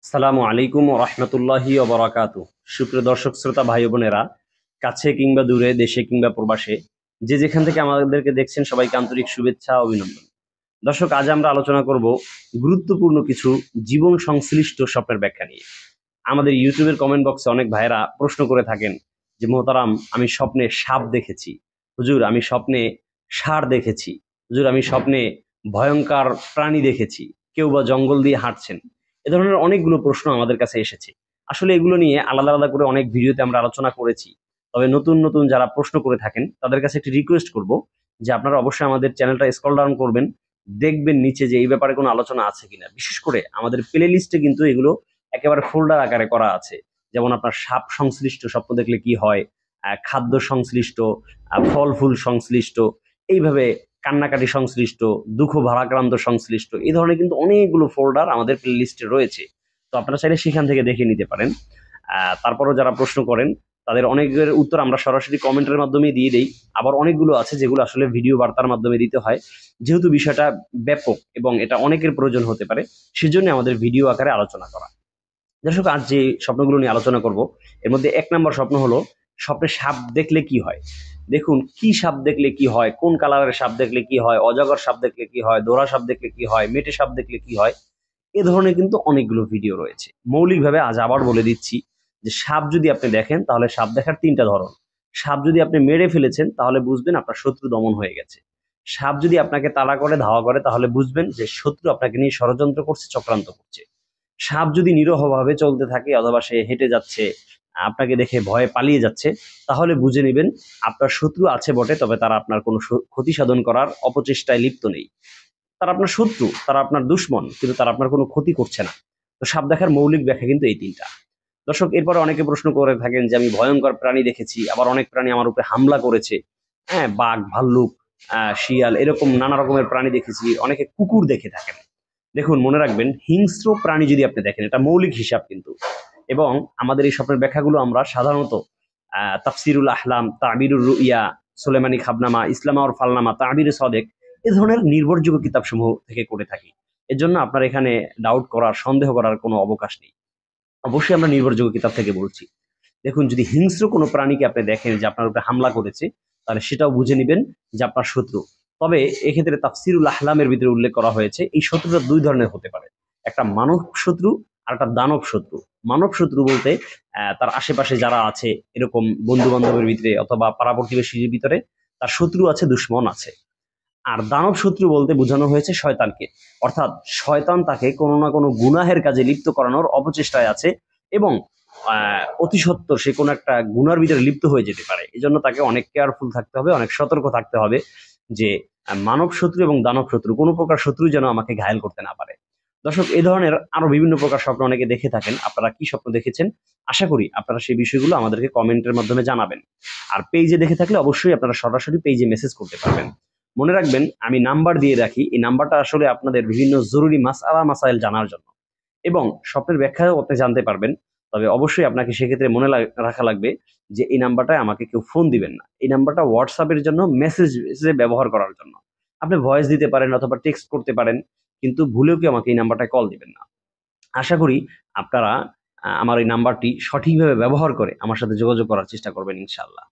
আসসালামু আলাইকুম ওয়া রাহমাতুল্লাহি ওয়া বারাকাতুহু। সুপ্রিয় দর্শক শ্রোতা ভাই বোনেরা, কাছে কিংবা দূরে, দেশে কিংবা প্রবাসে, যে যেখান থেকে আমাদেরকে দেখছেন সবাইকে আন্তরিক শুভেচ্ছা ও অভিনন্দন। দর্শক, আজ আমরা আলোচনা করব গুরুত্বপূর্ণ কিছু জীবন সংশ্লিষ্ট স্বপ্নের ব্যাখ্যা নিয়ে। আমাদের ইউটিউবের কমেন্ট বক্সে অনেক ভাইয়েরা প্রশ্ন করে থাকেন যে, মোহতারাম, আমি স্বপ্নে সাপ দেখেছি, হুজুর আমি স্বপ্নে ষাঁড় দেখেছি, হুজুর আমি স্বপ্নে ভয়ঙ্কর প্রাণী দেখেছি, কেউ বা জঙ্গল দিয়ে হাঁটছেন। এ ধরনের অনেকগুলো প্রশ্ন আমাদের কাছে এসেছে। আসলে এগুলো নিয়ে আলাদা আলাদা করে অনেক ভিডিওতে আমরা আলোচনা করেছি। তবে নতুন নতুন যারা প্রশ্ন করে থাকেন তাদের কাছে একটি রিকোয়েস্ট করব যে আপনারা অবশ্যই আমাদের চ্যানেলটা স্ক্রল ডাউন করবেন, দেখবেন নিচে যে এই ব্যাপারে কোনো আলোচনা আছে কিনা। বিশেষ করে আমাদের প্লে লিস্টে কিন্তু এগুলো একেবারে ফোল্ডার আকারে করা আছে। যেমন আপনার সাপ সংশ্লিষ্ট স্বপ্ন দেখলে কি হয়, খাদ্য সংশ্লিষ্ট, ফল ফুল সংশ্লিষ্ট, এইভাবে কান্নাকাটি সংশ্লিষ্ট, দুঃখ ভারাক্রান্ত সংশ্লিষ্ট, এই ধরনের কিন্তু অনেকগুলো ফোল্ডার আমাদের প্লে লিস্টে রয়েছে। তো আপনারা চাইলে সেখান থেকে দেখে নিতে পারেন। তারপরও যারা প্রশ্ন করেন তাদের অনেকের উত্তর আমরা সরাসরি কমেন্টের মাধ্যমে দিয়ে দেই। আবার অনেকগুলো আছে যেগুলো আসলে ভিডিও বার্তার মাধ্যমে দিতে হয়, যেহেতু বিষয়টা ব্যাপক এবং এটা অনেকের প্রয়োজন হতে পারে, সেজন্য আমাদের ভিডিও আকারে আলোচনা করা। দর্শক, আজ যে স্বপ্নগুলো নিয়ে আলোচনা করব এর মধ্যে ১ নম্বর স্বপ্ন হলো স্বপ্নে সাপ দেখলে কি হয়। দেখুন, কি সাপ দেখলে কি হয়, কোন কালারের সাপ দেখলে কি হয়, অজগর সাপ দেখলে কি হয়, দোরা সাপ দেখলে কি হয়, মেটে সাপ দেখলে কি হয়, এ ধরনের কিন্তু অনেকগুলো ভিডিও রয়েছে। মৌলিকভাবে আজ আবার বলে দিচ্ছি যে সাপ যদি আপনি দেখেন তাহলে সাপ দেখার ৩টা ধরন। সাপ যদি আপনি মেরে ফেলেছেন তাহলে বুঝবেন আপনার শত্রু দমন হয়ে গেছে। সাপ যদি আপনাকে তাড়া করে, ধাওয়া করে, তাহলে বুঝবেন যে শত্রু আপনাকে নিয়ে ষড়যন্ত্র করছে, চক্রান্ত করছে। সাপ যদি নিরহভাবে চলতে থাকে অথবা সে হেঁটে যাচ্ছে, আপনাকে দেখে ভয়ে পালিয়ে যাচ্ছে, তাহলে বুঝে নেবেন আপনার শত্রু আছে বটে, তবে তারা আপনার কোনো ক্ষতি সাধন করার অপচেষ্টায় লিপ্ত নেই। তারা আপনার শত্রু, তারা আপনার দুশ্মন, কিন্তু তারা আপনার কোনো ক্ষতি করছে না। তো সাপ দেখার মৌলিক ব্যাখ্যা কিন্তু এই ৩টা। দর্শক, এরপরে অনেকে প্রশ্ন করে থাকেন যে আমি ভয়ঙ্কর প্রাণী দেখেছি, আবার অনেক প্রাণী আমার উপরে হামলা করেছে। হ্যাঁ, বাঘ, ভাল্লুক, শিয়াল, এরকম নানা রকমের প্রাণী দেখেছি। অনেকে কুকুর দেখে থাকেন। দেখুন, মনে রাখবেন, হিংস্র প্রাণী যদি আপনি দেখেন, এটা মৌলিক হিসাব কিন্তু। এবং আমাদের এই স্বপ্নের ব্যাখ্যাগুলো আমরা সাধারণত তাফসিরুল আহলাম, তাবিরুর রুইয়া, সুলেমানি খাবনামা, ইসলামা ওর ফালনামা, তাবির সদেক, এ ধরনের নির্ভরযোগ্য কিতাবসমূহ থেকে করে থাকি। এর জন্য আপনার এখানে ডাউট করার, সন্দেহ করার কোনো অবকাশ নেই। অবশ্যই আমরা নির্ভরযোগ্য কিতাব থেকে বলছি। দেখুন, যদি হিংস্র কোনো প্রাণীকে আপনি দেখেন যে আপনার উপরে হামলা করেছে, তাহলে সেটাও বুঝে নিবেন যে আপনার শত্রু। তবে এক্ষেত্রে তাফসিরুল আহলামের ভিতরে উল্লেখ করা হয়েছে এই শত্রুটা ২ ধরনের হতে পারে। একটা মানব শত্রু আর একটা দানব শত্রু। মানব শত্রু বলতে তার আশেপাশে যারা আছে, এরকম বন্ধু বান্ধবের ভিতরে অথবা পাড়া প্রতিবেশীর ভিতরে তার শত্রু আছে, দুশ্মন আছে। আর দানব শত্রু বলতে বোঝানো হয়েছে শয়তানকে। অর্থাৎ শয়তান তাকে কোনো না কোনো গুনাহের কাজে লিপ্ত করানোর অপচেষ্টায় আছে এবং অতি সত্বর সে কোনো একটা গুনার ভিতরে লিপ্ত হয়ে যেতে পারে। এজন্য তাকে অনেক কেয়ারফুল থাকতে হবে, অনেক সতর্ক থাকতে হবে যে মানব শত্রু এবং দানব শত্রু কোনো প্রকার শত্রু যেন আমাকে ঘায়েল করতে না পারে। দর্শক, এই ধরনের আরো বিভিন্ন প্রকার স্বপ্ন অনেকে দেখে থাকেন। আপনারা কি স্বপ্ন দেখেছেন? আশা করি আপনারা সেই বিষয়গুলো আমাদেরকে কমেন্টের মাধ্যমে জানাবেন। আর পেজে দেখে থাকলে অবশ্যই আপনারা সরাসরি পেজে মেসেজ করতে পারবেন। মনে রাখবেন, আমি নাম্বার দিয়ে রাখি, এই নাম্বারটা আসলে আপনাদের বিভিন্ন জরুরি মাসআলা মাসাইল জানার জন্য, এবং স্বপ্নের ব্যাখ্যাও আপনি জানতে পারবেন। তবে অবশ্যই আপনাকে সেক্ষেত্রে মনে রাখা লাগবে যে এই নাম্বারটায় আমাকে কেউ ফোন দিবেন না। এই নাম্বারটা হোয়াটসঅ্যাপের জন্য, মেসেজে ব্যবহার করার জন্য। আপনি ভয়েস দিতে পারেন অথবা টেক্সট করতে পারেন, কিন্তু ভুলেও কেউ আমাকে এই নাম্বারটায় কল দিবেন না। আশা করি আপনারা আমার এই নাম্বারটি সঠিকভাবে ব্যবহার করে আমার সাথে যোগাযোগ করার চেষ্টা করবেন ইনশাআল্লাহ।